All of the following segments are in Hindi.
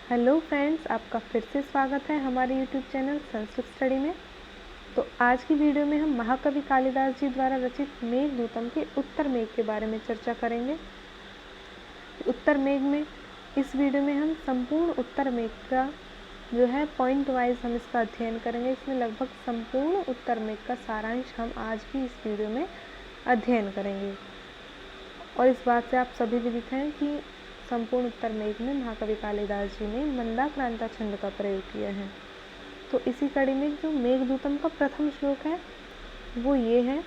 हेलो फ्रेंड्स, आपका फिर से स्वागत है हमारे यूट्यूब चैनल संस्कृत स्टडी में। तो आज की वीडियो में हम महाकवि कालिदास जी द्वारा रचित मेघदूतम के उत्तर मेघ के बारे में चर्चा करेंगे। उत्तर मेघ में इस वीडियो में हम संपूर्ण उत्तर मेघ का जो है पॉइंट वाइज हम इसका अध्ययन करेंगे। इसमें लगभग संपूर्ण उत्तर मेघ का सारांश हम आज की इस वीडियो में अध्ययन करेंगे। और इस बात से आप सभी विदित हैं कि संपूर्ण उत्तर मेघ में महाकवि कालिदास जी ने मंदाक्रांता छंद का प्रयोग किया है। तो इसी कड़ी में जो मेघदूतम का प्रथम श्लोक है वो ये है,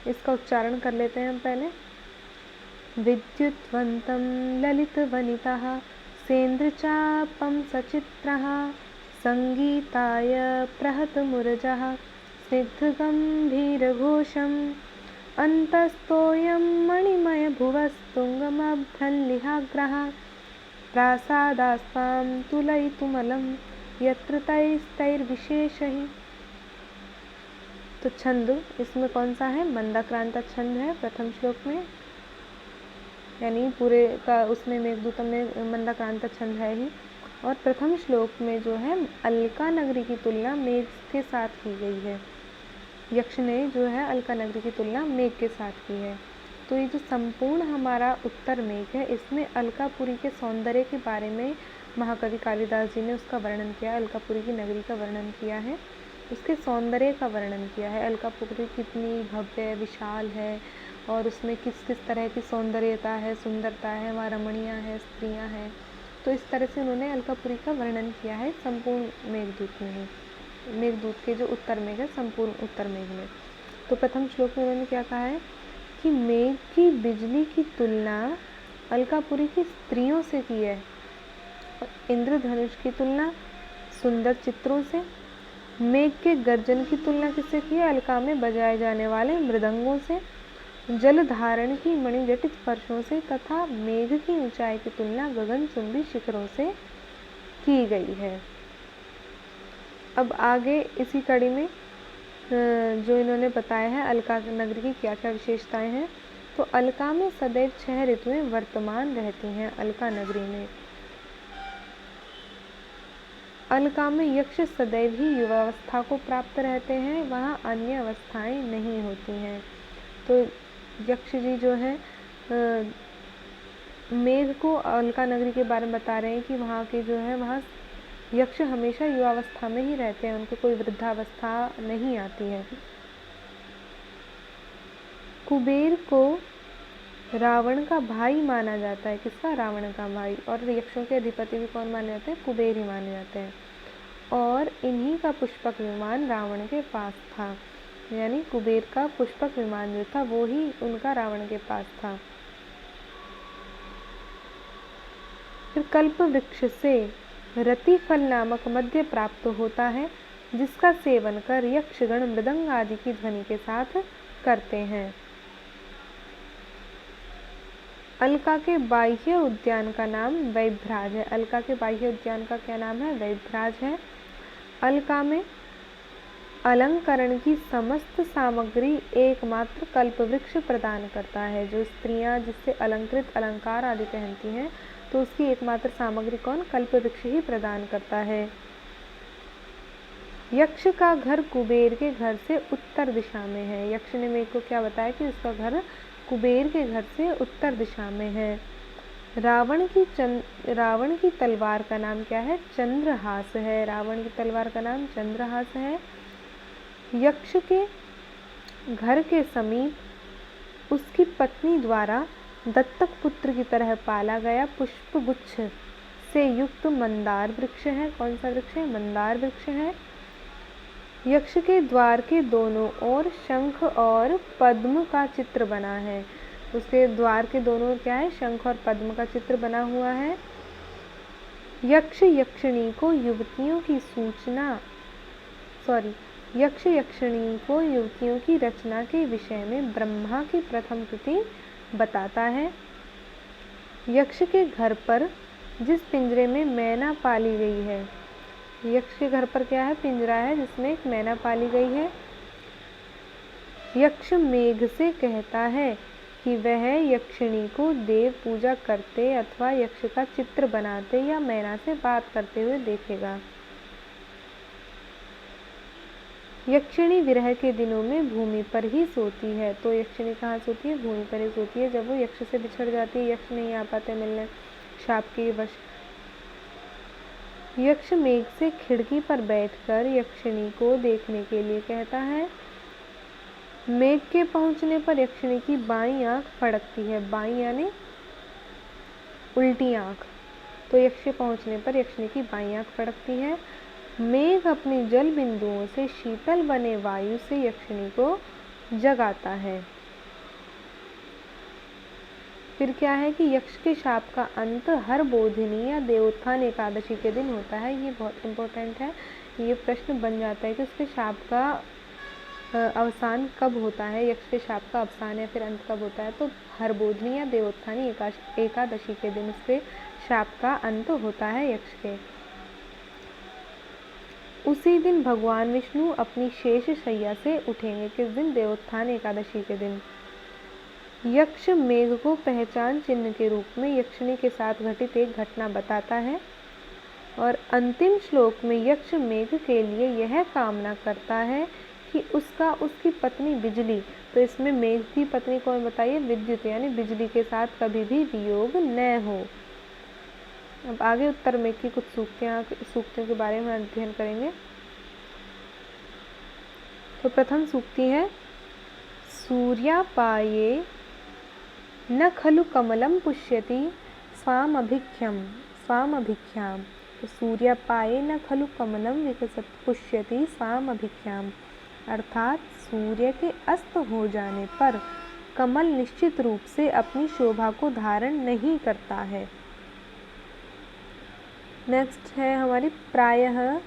इसका उच्चारण कर लेते हैं हम पहले। विद्युत्वन्तं ललितवनितः सेन्द्रचापं सचित्रः संगीताय प्रहतमुरजः स्निग्धगम्भीरघोषम् अन्तस्तोऽयं मणिमयभुवस्तुङ्गमभ्रंलिहाग्रः प्रासादास्तां तुलयितुमलं यत्र तैस्तैर्विशेषैः। तो छंद इसमें कौन सा है? मंदाक्रांता छंद है प्रथम श्लोक में, यानी पूरे का उसमें मेघदूतम में मंदाक्रांता छंद है ही। और प्रथम श्लोक में जो है अलका नगरी की तुलना मेघ के साथ की गई है। यक्ष ने जो है अलका नगरी की तुलना मेघ के साथ की है। तो ये जो संपूर्ण हमारा उत्तर मेघ है, इसमें अलकापुरी के सौंदर्य के बारे में महाकवि कालिदास जी ने उसका वर्णन किया। अलकापुरी की नगरी का वर्णन किया है, उसके सौंदर्य का वर्णन किया है। अलकापुरी कितनी भव्य विशाल है और उसमें किस किस तरह की सौंदर्यता है, सुंदरता है, वहाँ रमणियाँ हैं, स्त्रियाँ हैं। तो इस तरह से उन्होंने अलकापुरी का वर्णन किया है संपूर्ण मेघदूत में, मेघदूत के जो उत्तर मेघ है संपूर्ण उत्तर मेघ में। तो प्रथम श्लोक में उन्होंने क्या कहा है कि मेघ की बिजली की तुलना अलकापुरी की स्त्रियों से की है, इंद्रधनुष की तुलना सुंदर चित्रों से, मेघ के गर्जन की तुलना किससे की है? अलका में बजाए जाने वाले मृदंगों से, जल धारण की मणिजटित फर्शों से, तथा मेघ की ऊंचाई की तुलना गगनचुंबी शिखरों से की गई है। अब आगे इसी कड़ी में जो इन्होंने बताया है अलका नगरी की क्या क्या विशेषताएं हैं। तो अलका में सदैव 6 ऋतुएं वर्तमान रहती हैं। अलका नगरी में अलका में यक्ष सदैव ही युवावस्था को प्राप्त रहते हैं, वहाँ अन्य अवस्थाएं नहीं होती हैं। तो यक्ष जी जो है मेघ को अलका नगरी के बारे में बता रहे हैं कि वहाँ के जो है वहाँ यक्ष हमेशा युवावस्था में ही रहते हैं, उनको कोई वृद्धावस्था नहीं आती है। कुबेर को रावण का भाई माना जाता है। किसका? रावण का भाई। और यक्षों के अधिपति भी कौन माने जाते हैं? कुबेर ही माने जाते हैं। और इन्हीं का पुष्पक विमान रावण के पास था, यानी कुबेर का पुष्पक विमान जो था वो ही उनका रावण के पास था। फिर कल्प वृक्ष से रति फल नामक मध्य प्राप्त होता है, जिसका सेवन कर यक्षगण मृदंग आदि की ध्वनि के साथ करते हैं। अलका के बाह्य उद्यान का नाम वैभ्राज है। अलका के बाह्य उद्यान का क्या नाम है? वैभ्राज है। अलका में अलंकरण की समस्त सामग्री एकमात्र कल्पवृक्ष प्रदान करता है। जो स्त्रियां जिससे अलंकृत अलंकार आदि पहनती हैं, तो उसकी एकमात्र सामग्री कौन? कल्पवृक्ष ही प्रदान करता है। यक्ष का घर कुबेर के घर से उत्तर दिशा में है। यक्ष ने मेरे को क्या बताया कि उसका घर कुबेर के घर से उत्तर दिशा में है। रावण की तलवार का नाम क्या है? चंद्रहास है। रावण की तलवार का नाम चंद्रहास है। यक्ष के घर के समीप उसकी पत्नी द्वारा दत्तक पुत्र की तरह पाला गया पुष्पगुच्छ से युक्त मंदार वृक्ष है। कौन सा वृक्ष है? मंदार वृक्ष है। यक्ष के द्वार के दोनों ओर शंख और पद्म का चित्र बना है। उसके द्वार के दोनों ओर क्या है? शंख और पद्म का चित्र बना हुआ है। यक्ष यक्षिणी को युवतियों की रचना के विषय में ब्रह्मा की प्रथम कृति बताता है। यक्ष के घर पर जिस पिंजरे में मैना पाली गई है, यक्ष के घर पर क्या है? पिंजरा है जिसमें एक मैना पाली गई है। यक्ष मेघ से कहता है कि वह यक्षिणी को देव पूजा करते अथवा यक्ष का चित्र बनाते या मैना से बात करते हुए देखेगा। यक्षिणी विरह के दिनों में भूमि पर ही सोती है। तो यक्षिणी कहाँ सोती है? भूमि पर ही सोती है। जब वो यक्ष से बिछड़ जाती है, यक्ष नहीं आ पाते मिलने शाप के वश, यक्ष मेघ से खिड़की पर बैठकर यक्षिणी को देखने के लिए कहता है। मेघ के पहुंचने पर यक्षिणी की बाईं आंख फड़कती है। बाईं यानी उल्टी आंख। तो यक्ष पहुंचने पर यक्षिणी की बाईं आंख फड़कती है। मेघ अपनी जल बिंदुओं से शीतल बने वायु से यक्षिणी को जगाता है। फिर क्या है कि यक्ष के शाप का अंत हर बोधिनी या देवोत्थान एकादशी के दिन होता है। ये बहुत इम्पोर्टेंट है। ये प्रश्न बन जाता है कि उसके शाप का अवसान कब होता है, यक्ष के शाप का अवसान या फिर अंत कब होता है। तो हर बोधिनी या देवोत्थानी एकादशी के दिन उसके शाप का अंत होता है यक्ष के। उसी दिन भगवान विष्णु अपनी शेष शैया से उठेंगे। किस दिन? देवोत्थान एकादशी के दिन। यक्ष मेघ को पहचान चिन्ह के रूप में यक्षिणी के साथ घटित एक घटना बताता है। और अंतिम श्लोक में यक्ष मेघ के लिए यह कामना करता है कि उसकी पत्नी बिजली, तो इसमें मेघ की पत्नी कौन बताइए? विद्युत यानी बिजली के साथ कभी भी वियोग न हो। अब आगे उत्तर में की कुछ सूक्तियों के बारे में अध्ययन करेंगे। तो प्रथम सूक्ति है, सूर्यापाये न खलु कमलं पुष्यति स्वामभिख्याम। तो सूर्यापाये न खलु कमलं विकसत पुष्यति स्वामभिख्याम, अर्थात सूर्य के अस्त हो जाने पर कमल निश्चित रूप से अपनी शोभा को धारण नहीं करता है। नेक्स्ट है हमारी, प्रायः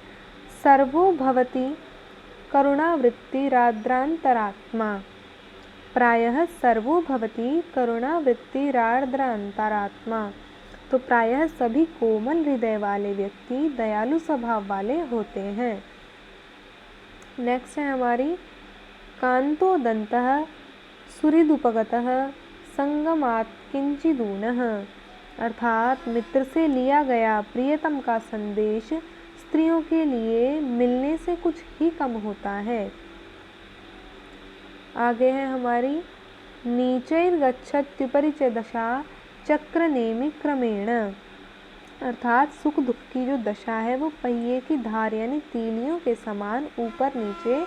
सर्वो भवति करुणावृत्तिरार्द्रान्तरात्मा। प्रायः सर्वो भवति करुणावृत्तिरार्द्रान्तरात्मा। तो प्रायः सभी कोमल हृदय वाले व्यक्ति दयालु स्वभाव वाले होते हैं। नेक्स्ट है हमारी, कांतो दंतः सुहृदुपगतः संगमात् किंचिदूनः। अर्थात मित्र से लिया गया प्रियतम का संदेश स्त्रियों के लिए मिलने से कुछ ही कम होता है। आगे है हमारी, नीचैर्गच्छत्युपरि च दशा चक्रनेमि क्रमेण। अर्थात सुख दुख की जो दशा है वो पहिए की धार यानी तीलियों के समान ऊपर नीचे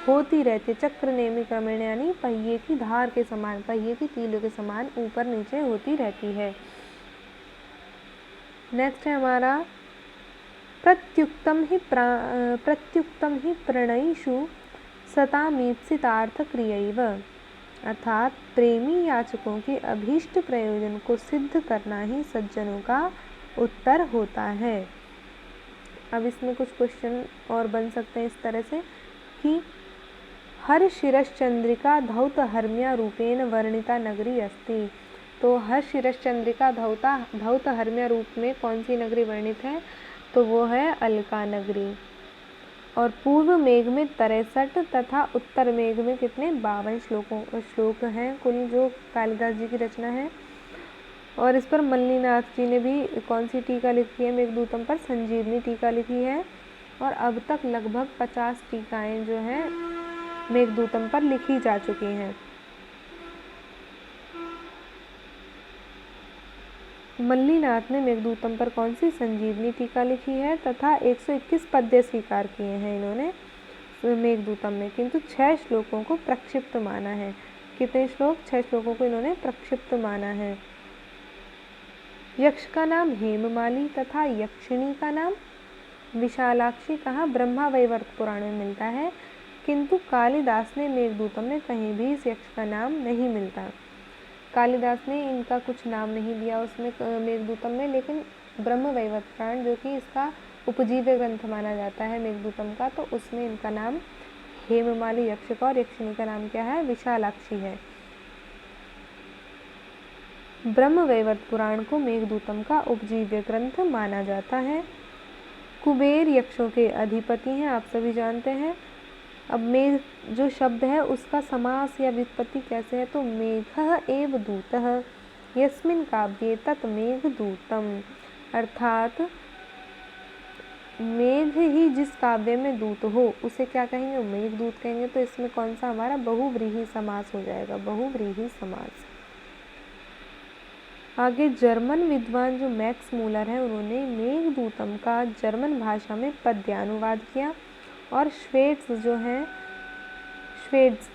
होती रहती है। चक्रनेमि क्रमेण यानी पहिए की धार के समान, पहिए की तीलियों के समान ऊपर नीचे होती रहती है। नेक्स्ट है हमारा, प्रत्युक्तम ही प्रणयिषु सतामीप्सितार्थ क्रियैव। अर्थात प्रेमी याचकों के अभीष्ट प्रयोजन को सिद्ध करना ही सज्जनों का उत्तर होता है। अब इसमें कुछ क्वेश्चन और बन सकते हैं इस तरह से कि हर शिरश्चंद्रिका धौत हर्म्या रूपेण वर्णिता नगरी अस्ति। तो हर शिरश्चंद्रिका धौत हर्म्या रूप में कौन सी नगरी वर्णित है? तो वो है अलका नगरी। और पूर्व मेघ में 63 तथा उत्तर मेघ में कितने? 52 श्लोक हैं कुल, जो कालिदास जी की रचना है। और इस पर मल्लीनाथ जी ने भी कौन सी टीका लिखी है? मेघदूतम पर संजीवनी टीका लिखी है। और अब तक लगभग 50 टीकाएं जो हैं मेघदूतम पर लिखी जा चुकी हैं। मल्लीनाथ ने मेघदूतम पर कौन सी? संजीवनी टीका लिखी है तथा 121 पद्य स्वीकार किए हैं इन्होंने मेघदूतम में, किंतु 6 श्लोकों को प्रक्षिप्त माना है। कितने श्लोक? 6 श्लोकों को इन्होंने प्रक्षिप्त माना है। यक्ष का नाम हेममाली तथा यक्षिणी का नाम विशालाक्षी कहाँ? ब्रह्मावैवर्त पुराण में मिलता है, किंतु कालिदास ने मेघदूतम में कहीं भी इस यक्ष का नाम नहीं मिलता। कालिदास ने इनका कुछ नाम नहीं दिया उसमें मेघदूतम में, लेकिन ब्रह्मवैवर्त पुराण जो कि इसका उपजीव्य ग्रंथ माना जाता है मेघदूतम का, तो उसमें इनका नाम हेममाली यक्ष का और यक्षिणी का नाम क्या है? विशालाक्षी है। ब्रह्मवैवर्त पुराण को मेघदूतम का उपजीव्य ग्रंथ माना जाता है। कुबेर यक्षों के अधिपति हैं, आप सभी जानते हैं। अब मेघ जो शब्द है उसका समास या व्युत्पत्ति कैसे है, तो मेघः एव दूतः यस्मिन् काव्ये तत् मेघदूतम, अर्थात मेघ ही जिस काव्य में दूत हो उसे क्या कहेंगे, मेघदूत कहेंगे। तो इसमें कौन सा हमारा बहुव्रीहि समास हो जाएगा, बहुव्रीहि समास। आगे जर्मन विद्वान जो मैक्स मूलर है उन्होंने मेघदूतम का जर्मन भाषा में पद्यानुवाद किया, और श्वेट्स जो हैं श्वेट्स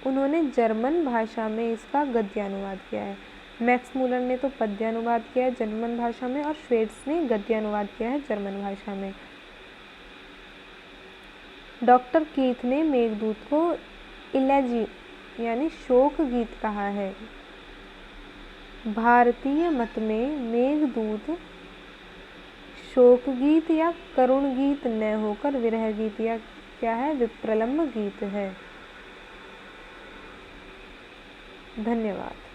उन्होंने जर्मन भाषा में इसका गद्यानुवाद किया है। मैक्स मूलर ने तो पद्यानुवाद किया है जर्मन भाषा में और श्वेट्स ने गद्यानुवाद किया है जर्मन भाषा में। डॉक्टर कीथ ने मेघदूत को इलेजी यानी शोक गीत कहा है। भारतीय मत में मेघदूत शोक गीत या करुण गीत न होकर विरह गीत या क्या है, विप्रलम्ब गीत है। धन्यवाद।